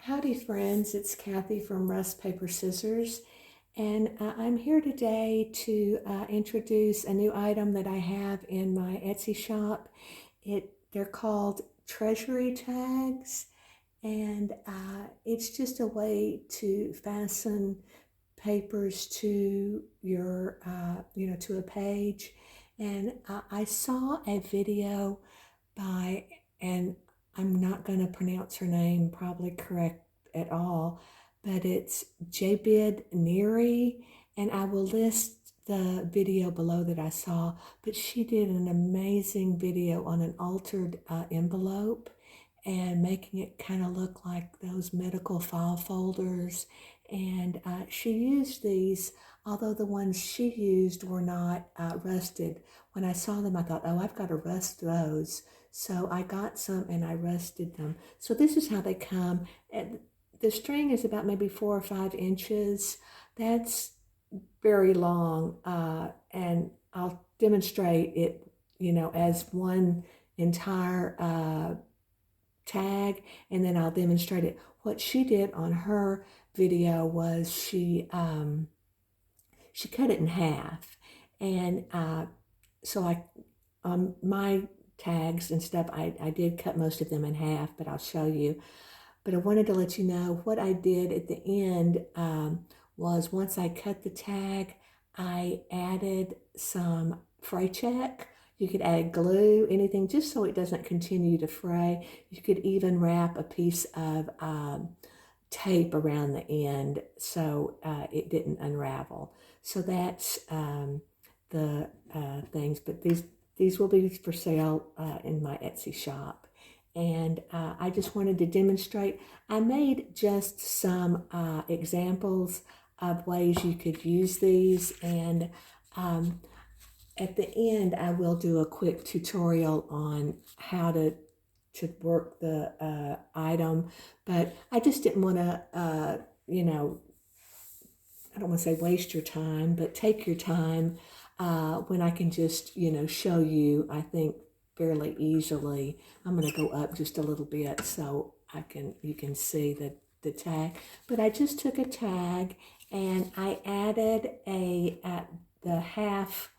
Howdy friends, it's Kathy from RustPaperScissors, and I'm here today to introduce a new item that I have in my Etsy shop. They're called Treasury Tags, and it's just a way to fasten papers to your, to a page. And I saw a video by, and I'm not going to pronounce her name probably correct at all, but it's Jibid Neary, and I will list the video below that I saw, but she did an amazing video on an altered envelope and making it kind of look like those medical file folders. And she used these, although the ones she used were not rusted. When I saw them, I thought, oh, I've got to rust those. So I got some and I rusted them. So this is how they come. And the string is about maybe 4 or 5 inches. That's very long. And I'll demonstrate it, as one entire tag, and then I'll demonstrate it. What she did on her video was she cut it in half, and so on my tags and stuff, I did cut most of them in half, but I'll show you. But I wanted to let you know what I did at the end was once I cut the tag, I added some fray check. You could add glue, anything, just so it doesn't continue to fray. You could even wrap a piece of tape around the end so it didn't unravel. So that's the things, but these will be for sale in my Etsy shop. And I just wanted to demonstrate. I made just some examples of ways you could use these, and at the end, I will do a quick tutorial on how to work the item, but I just didn't want to, I don't want to say waste your time, but take your time when I can just, show you, I think, fairly easily. I'm going to go up just a little bit so you can see the tag. But I just took a tag and I added the half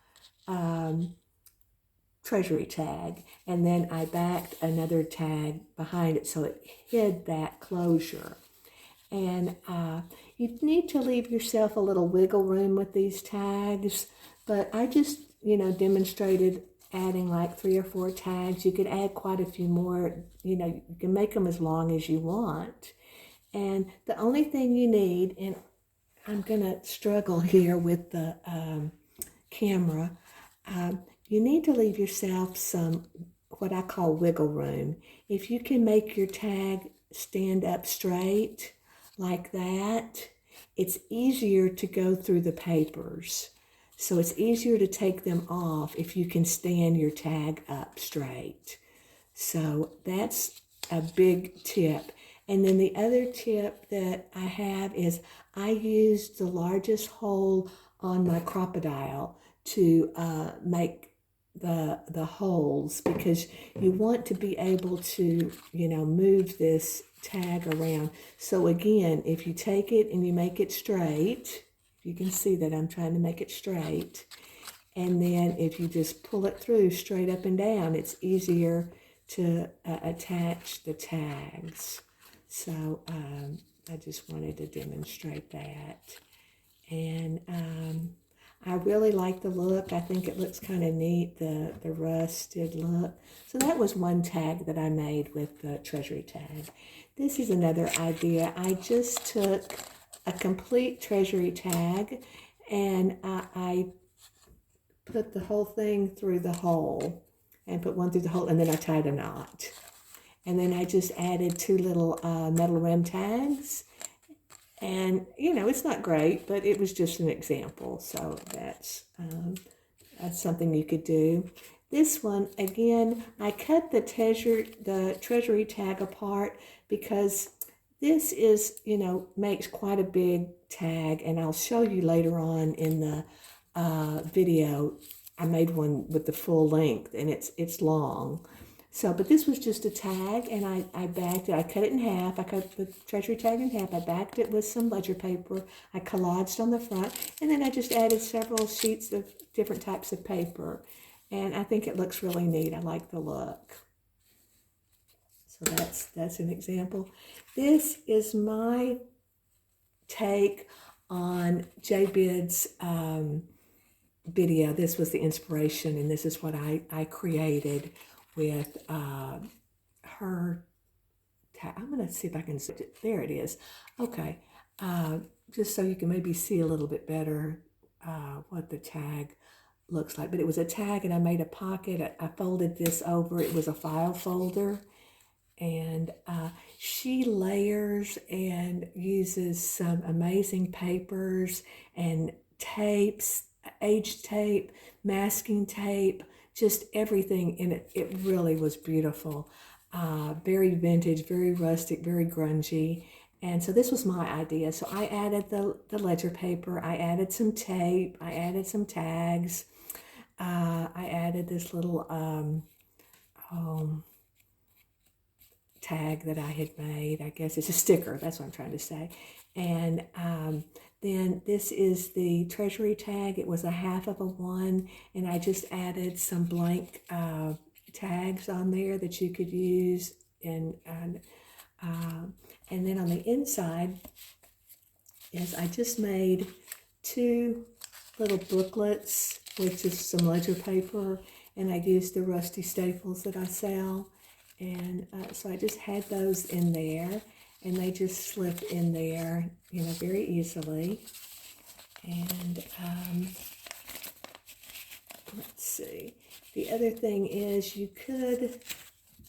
treasury tag, and then I backed another tag behind it so it hid that closure. And you need to leave yourself a little wiggle room with these tags, but I just demonstrated adding like 3 or 4 tags. You could add quite a few more. You can make them as long as you want, and the only thing you need, and I'm gonna struggle here with the camera, you need to leave yourself some, what I call wiggle room. If you can make your tag stand up straight like that, it's easier to go through the papers. So it's easier to take them off if you can stand your tag up straight. So that's a big tip. And then the other tip that I have is I used the largest hole on my crocodile to make the holes, because you want to be able to move this tag around. So again, if you take it and you make it straight, you can see that I'm trying to make it straight, and then if you just pull it through straight up and down, it's easier to attach the tags. So I just wanted to demonstrate that. And I really like the look. I think it looks kind of neat, the rusted look. So that was one tag that I made with the treasury tag. This is another idea. I just took a complete treasury tag and I put the whole thing through the hole, and put one through the hole, and then I tied a knot. And then I just added 2 little metal rim tags. And, it's not great, but it was just an example. So that's something you could do. This one, again, I cut the treasury tag apart because this is, makes quite a big tag. And I'll show you later on in the video. I made one with the full length, and it's long. So, but this was just a tag, and I backed it. I cut it in half. I cut the treasury tag in half. I backed it with some ledger paper. I collaged on the front, and then I just added several sheets of different types of paper. And I think it looks really neat. I like the look. So that's an example. This is my take on Jibid's video. This was the inspiration, and this is what I created with her tag. I'm going to see if I can see it. There it is. Okay. Just so you can maybe see a little bit better what the tag looks like. But it was a tag, and I made a pocket. I folded this over. It was a file folder. And she layers and uses some amazing papers and tapes, age tape, masking tape, just everything in it. It really was beautiful. Very vintage, very rustic, very grungy. And so this was my idea. So I added the ledger paper. I added some tape. I added some tags. I added this little tag that I had made. I guess it's a sticker. That's what I'm trying to say. And then this is the treasury tag. It was a half of a 1, and I just added some blank tags on there that you could use. And then on the inside is I just made 2 little booklets with just some ledger paper, and I used the rusty staples that I sell. And so I just had those in there, and they just slip in there, very easily. And let's see. The other thing is you could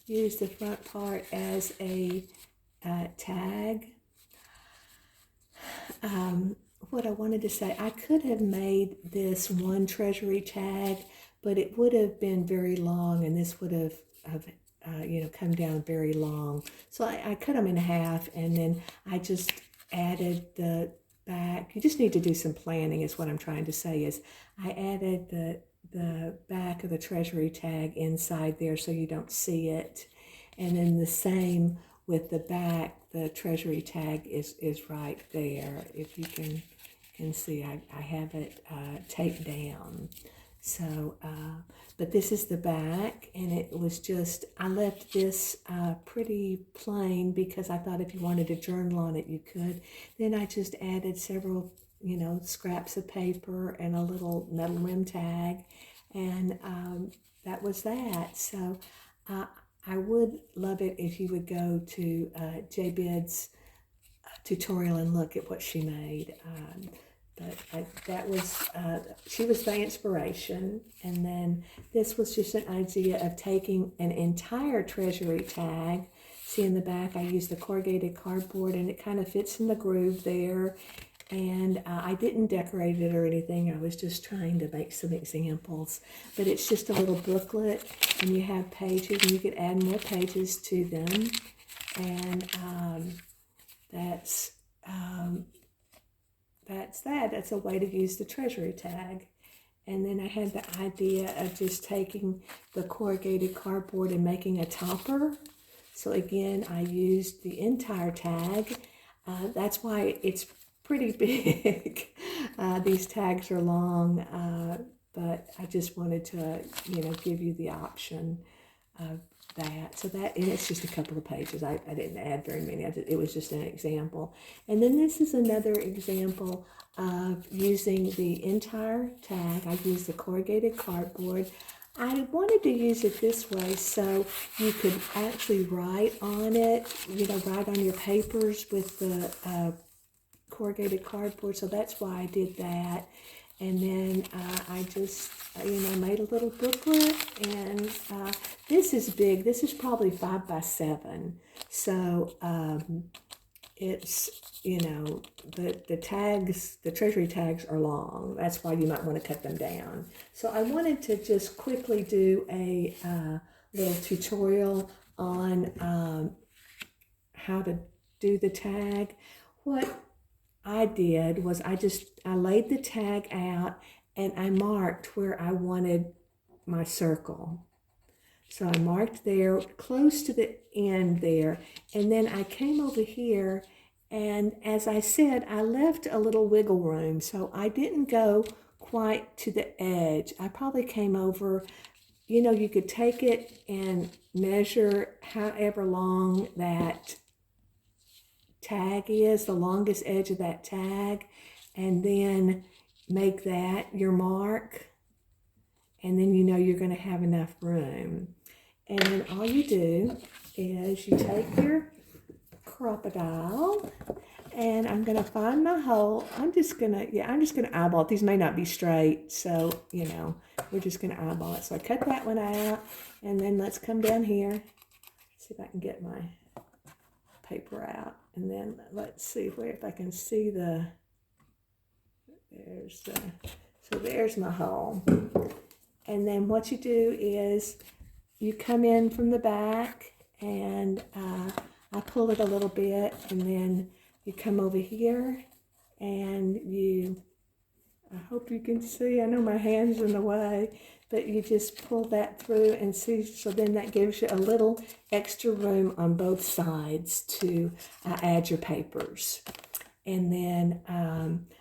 use the front part as a tag. What I wanted to say, I could have made this one treasury tag, but it would have been very long, and this would have come down very long. So I cut them in half, and then I just added the back. You just need to do some planning, is what I'm trying to say, is I added the back of the treasury tag inside there so you don't see it. And then the same with the back, the treasury tag is right there. If you can see, I have it taped down. So, but this is the back, and it was just, I left this pretty plain because I thought if you wanted to journal on it, you could. Then I just added several, scraps of paper and a little metal rim tag, and that was that. So, I would love it if you would go to Jibid's tutorial and look at what she made. She was the inspiration. And then this was just an idea of taking an entire treasury tag. See in the back, I used the corrugated cardboard, and it kind of fits in the groove there. And I didn't decorate it or anything. I was just trying to make some examples. But it's just a little booklet, and you have pages, and you could add more pages to them. And that's that. That's a way to use the treasury tag. And then I had the idea of just taking the corrugated cardboard and making a topper. So again, I used the entire tag. That's why it's pretty big. These tags are long, but I just wanted to, give you the option of that. So that, and it's just a couple of pages. I didn't add very many. It was just an example. And then this is another example of using the entire tag. I used the corrugated cardboard. I wanted to use it this way so you could actually write on it, write on your papers with the corrugated cardboard. So that's why I did that. And then I just, made a little booklet, and this is big. This is probably 5 by 7. So it's, the tags, the treasury tags are long. That's why you might want to cut them down. So I wanted to just quickly do a little tutorial on how to do the tag. What I did was I laid the tag out, and I marked where I wanted my circle. So I marked there, close to the end there. And then I came over here, and as I said, I left a little wiggle room. So I didn't go quite to the edge. I probably came over, you know, you could take it and measure however long that tag is, the longest edge of that tag, and then make that your mark. And then you know you're going to have enough room. And then all you do is you take your crocodile, and I'm going to find my hole. I'm just going to eyeball it. These may not be straight, so, you know, we're just going to eyeball it. So I cut that one out, and then let's come down here. See if I can get my paper out. And then let's see if I can see so there's my hole. And then what you do is you come in from the back, and I pull it a little bit, and then you come over here, and I hope you can see, I know my hand's in the way, but you just pull that through and see, so then that gives you a little extra room on both sides to add your papers. And then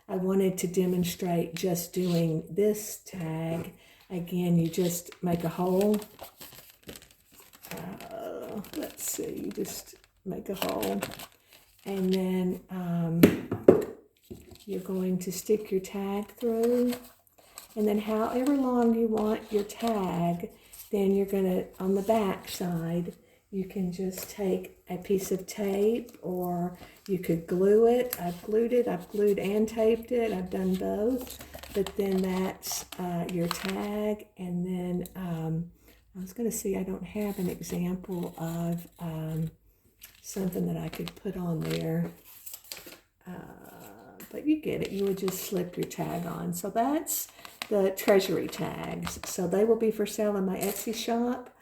I wanted to demonstrate just doing this tag. Again, you just make a hole. Let's see, you just make a hole. And then you're going to stick your tag through. And then however long you want your tag, then you're going to, on the back side, you can just take a piece of tape, or you could glue it. I've glued and taped it. I've done both. But then that's your tag. And then I was going to see, I don't have an example of something that I could put on there. But you get it. You would just slip your tag on. So that's the treasury tags. So they will be for sale in my Etsy shop.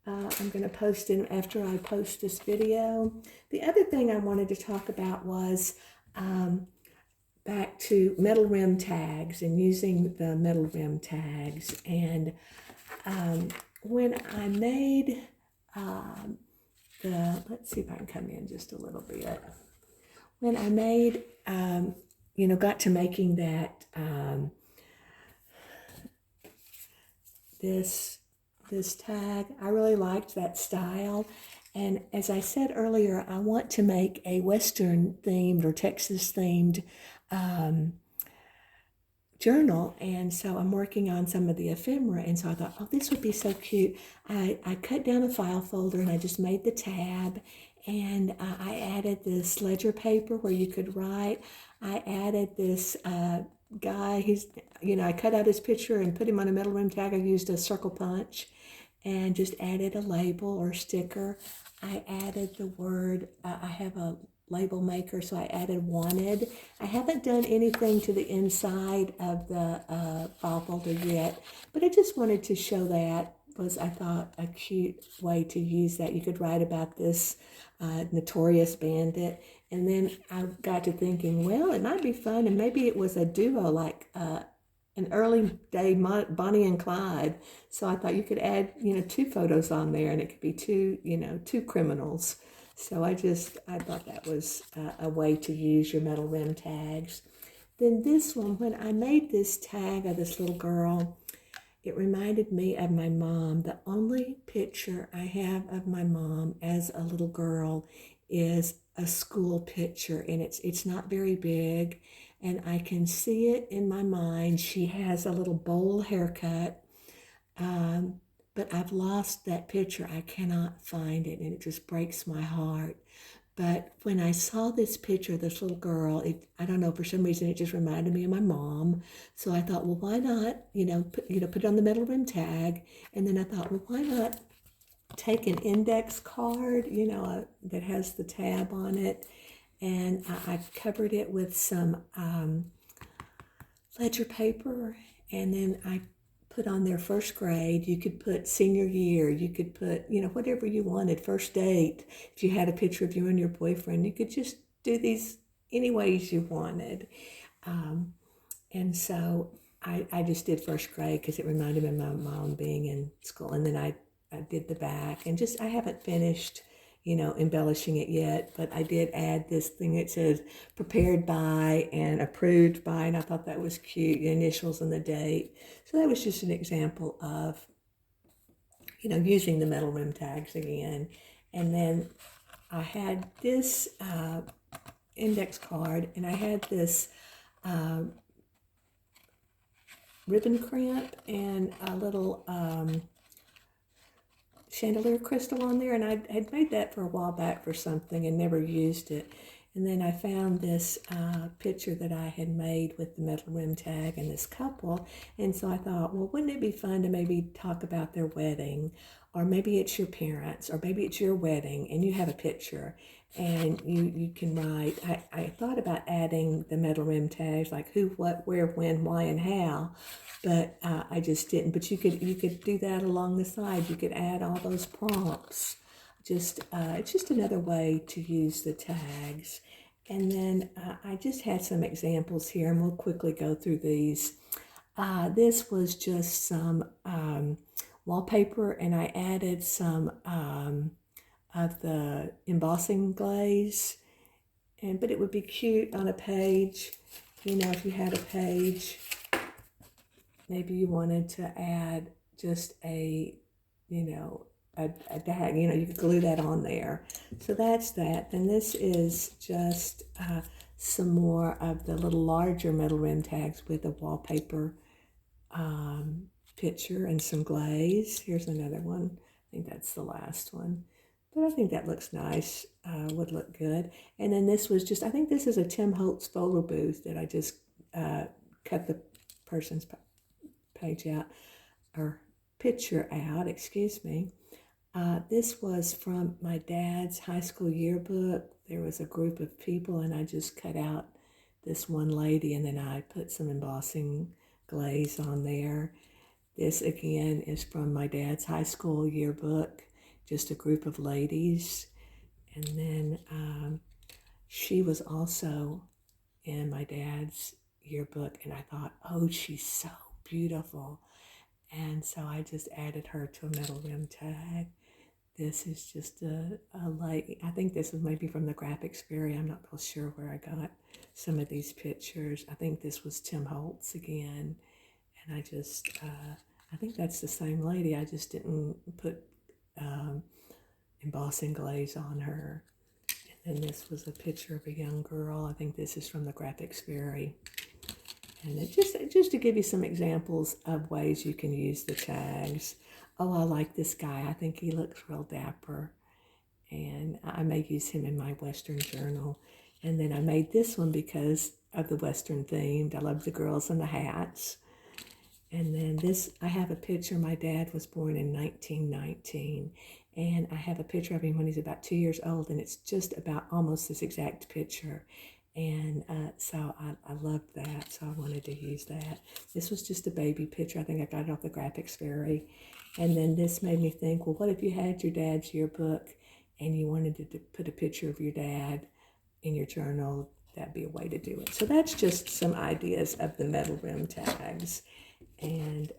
I'm going to post them after I post this video. The other thing I wanted to talk about was back to metal rim tags and using the metal rim tags. And when I made let's see if I can come in just a little bit. When I made, got to making that, this tag, I really liked that style. And as I said earlier, I want to make a Western themed or Texas themed journal, and so I'm working on some of the ephemera, and so I thought, oh, this would be so cute. I cut down a file folder, and I just made the tab, and I added this ledger paper where you could write. I added this guy, I cut out his picture and put him on a metal rim tag. I used a circle punch and just added a label or sticker. I added the word, I have a label maker, so I added wanted. I haven't done anything to the inside of the file folder yet, but I just wanted to show that was, I thought, a cute way to use that. You could write about this notorious bandit. And then I got to thinking, well, it might be fun, and maybe it was a duo like an early day Bonnie and Clyde. So I thought you could add, 2 photos on there, and it could be two criminals. So I thought that was a way to use your metal rim tags. Then this one, when I made this tag of this little girl, it reminded me of my mom. The only picture I have of my mom as a little girl is a school picture, and it's not very big, and I can see it in my mind. She has a little bowl haircut, but I've lost that picture. I cannot find it, and it just breaks my heart. But when I saw this picture of this little girl, I don't know, for some reason it just reminded me of my mom. So I thought, well, why not, put it on the metal rim tag. And then I thought, well, why not take an index card, that has the tab on it. And I covered it with some ledger paper, and then I put on there first grade. You could put senior year. You could put, whatever you wanted, first date. If you had a picture of you and your boyfriend, you could just do these any ways you wanted. And so I just did first grade because it reminded me of my mom being in school. And then I I did the back, and just I haven't finished, embellishing it yet, but I did add this thing that says prepared by and approved by, and I thought that was cute, the initials and the date. So that was just an example of, using the metal rim tags again. And then I had this index card, and I had this ribbon crimp and a little chandelier crystal on there, and I had made that for a while back for something and never used it. And then I found this picture that I had made with the metal rim tag and this couple, and so I thought, well, wouldn't it be fun to maybe talk about their wedding, or maybe it's your parents, or maybe it's your wedding, and you have a picture, and you can write. I thought about adding the metal rim tags, like who, what, where, when, why, and how, but I just didn't. But you could do that along the side. You could add all those prompts. It's just another way to use the tags. And then I just had some examples here, and we'll quickly go through these. This was just some wallpaper, and I added some of the embossing glaze, but it would be cute on a page. If you had a page, maybe you wanted to add just a tag, you could glue that on there. So that's that. Then this is just some more of the little larger metal rim tags with a wallpaper picture and some glaze. Here's another one. I think that's the last one. But I think that looks nice, would look good. And then this was just, I think this is a Tim Holtz photo booth that I just cut the person's page out, or picture out, excuse me. This was from my dad's high school yearbook. There was a group of people, and I just cut out this one lady, and then I put some embossing glaze on there. This again is from my dad's high school yearbook, just a group of ladies. And then she was also in my dad's yearbook, and I thought, oh, she's so beautiful. And so I just added her to a metal rim tag. This is just a light. I think this was maybe from the graphics fair. I'm not real sure where I got some of these pictures. I think this was Tim Holtz again. And I think that's the same lady. I just didn't put embossing glaze on her. And then this was a picture of a young girl. I think this is from the graphics fairy. And it just to give you some examples of ways you can use the tags. Oh, I like this guy. I think he looks real dapper. And I may use him in my Western journal. And then I made this one because of the Western themed. I love the girls and the hats. And then this, I have a picture. My dad was born in 1919. And I have a picture of him when he's about 2 years old. And it's just about almost this exact picture. And so I loved that, so I wanted to use that. This was just a baby picture. I think I got it off the graphics fairy. And then this made me think, well, what if you had your dad's yearbook and you wanted to put a picture of your dad in your journal? That'd be a way to do it. So that's just some ideas of the metal rim tags. And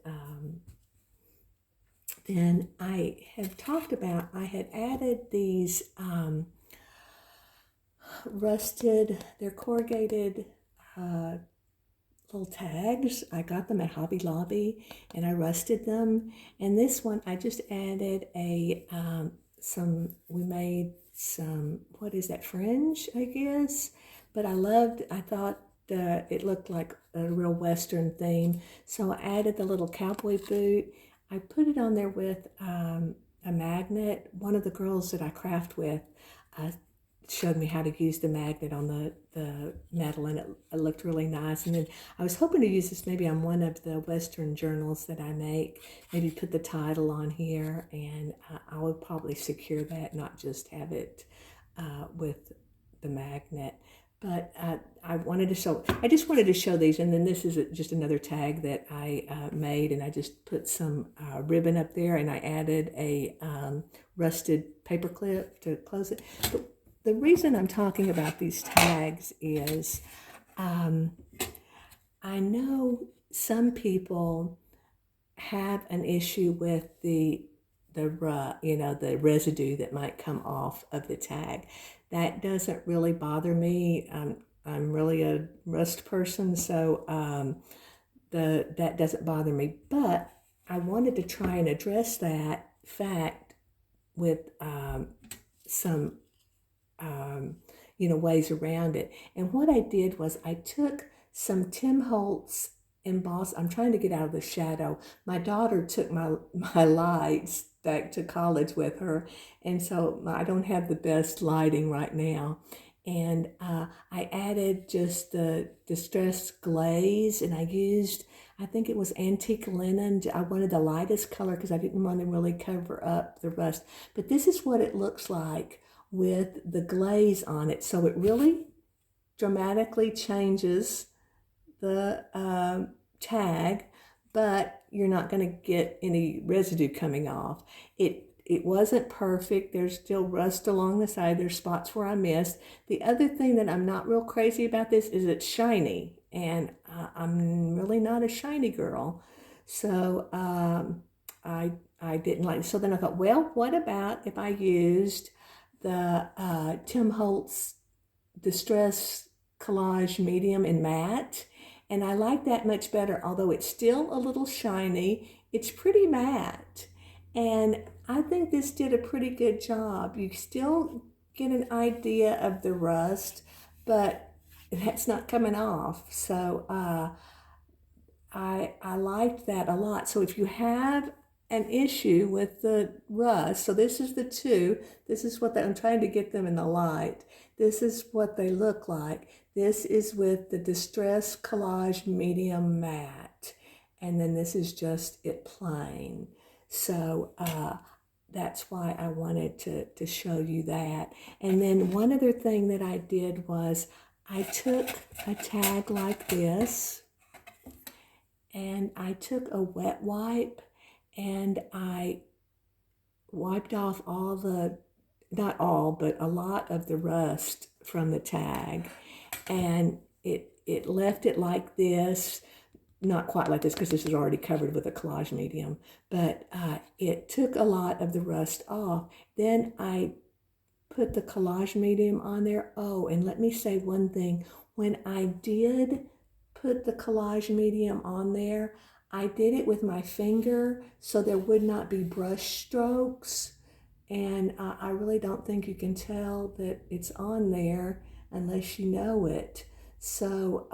then I had talked about, I had added these they're corrugated little tags. I got them at Hobby Lobby, and I rusted them. And this one, I just added we made some, what is that, fringe, I guess? But I thought it looked like a real Western theme. So I added the little cowboy boot. I put it on there with a magnet. One of the girls that I craft with showed me how to use the magnet on the metal, and it looked really nice. And then I was hoping to use this maybe on one of the Western journals that I make, maybe put the title on here, and I would probably secure that, not just have it with the magnet. But I just wanted to show these. And then this is just another tag that I made, and I just put some ribbon up there, and I added a rusted paper clip to close it. But the reason I'm talking about these tags is I know some people have an issue with the the residue that might come off of the tag. That doesn't really bother me. I'm really a rust person, so that doesn't bother me. But I wanted to try and address that fact with some ways around it. And what I did was I took some Tim Holtz embossed. I'm trying to get out of the shadow. My daughter took my lights back to college with her, and so I don't have the best lighting right now. And I added just the distressed glaze, and I used, I think it was antique linen. I wanted the lightest color because I didn't want to really cover up the rust. But this is what it looks like with the glaze on it. So it really dramatically changes the tag, but you're not going to get any residue coming off. It wasn't perfect. There's still rust along the side. There's spots where I missed. The other thing that I'm not real crazy about this is it's shiny, and I'm really not a shiny girl. So I didn't like it. So then I thought, well, what about if I used the Tim Holtz Distress Collage Medium in Matte? And I like that much better, although it's still a little shiny. It's pretty matte. And I think this did a pretty good job. You still get an idea of the rust, but that's not coming off. So I liked that a lot. So if you have an issue with the rust, so this is the two. This is what I'm trying to get them in the light. This is what they look like. This is with the Distress Collage Medium Matte. And then this is just it plain. So that's why I wanted to show you that. And then one other thing that I did was I took a tag like this, and I took a wet wipe, and I wiped off all the, not all, but a lot of the rust from the tag. And it left it like this, not quite like this because this is already covered with a collage medium, but it took a lot of the rust off. Then I put the collage medium on there. Oh, and let me say one thing. When I did put the collage medium on there, I did it with my finger so there would not be brush strokes. And I really don't think you can tell that it's on there unless you know it. So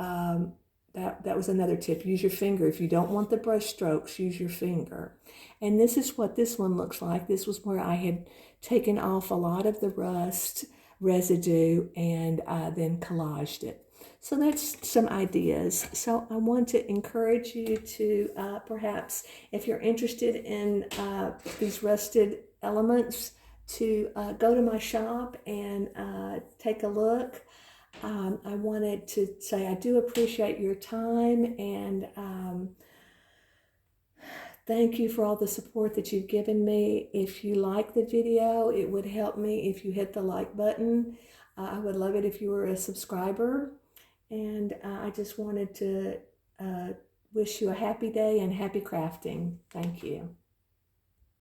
that was another tip. Use your finger. If you don't want the brush strokes, use your finger. And this is what this one looks like. This was where I had taken off a lot of the rust residue and then collaged it. So that's some ideas. So I want to encourage you to perhaps, if you're interested in these rusted elements, to go to my shop and take a look. I wanted to say I do appreciate your time, and thank you for all the support that you've given me. If you like the video, it would help me if you hit the like button. I would love it if you were a subscriber. And I just wanted to wish you a happy day and happy crafting. Thank you.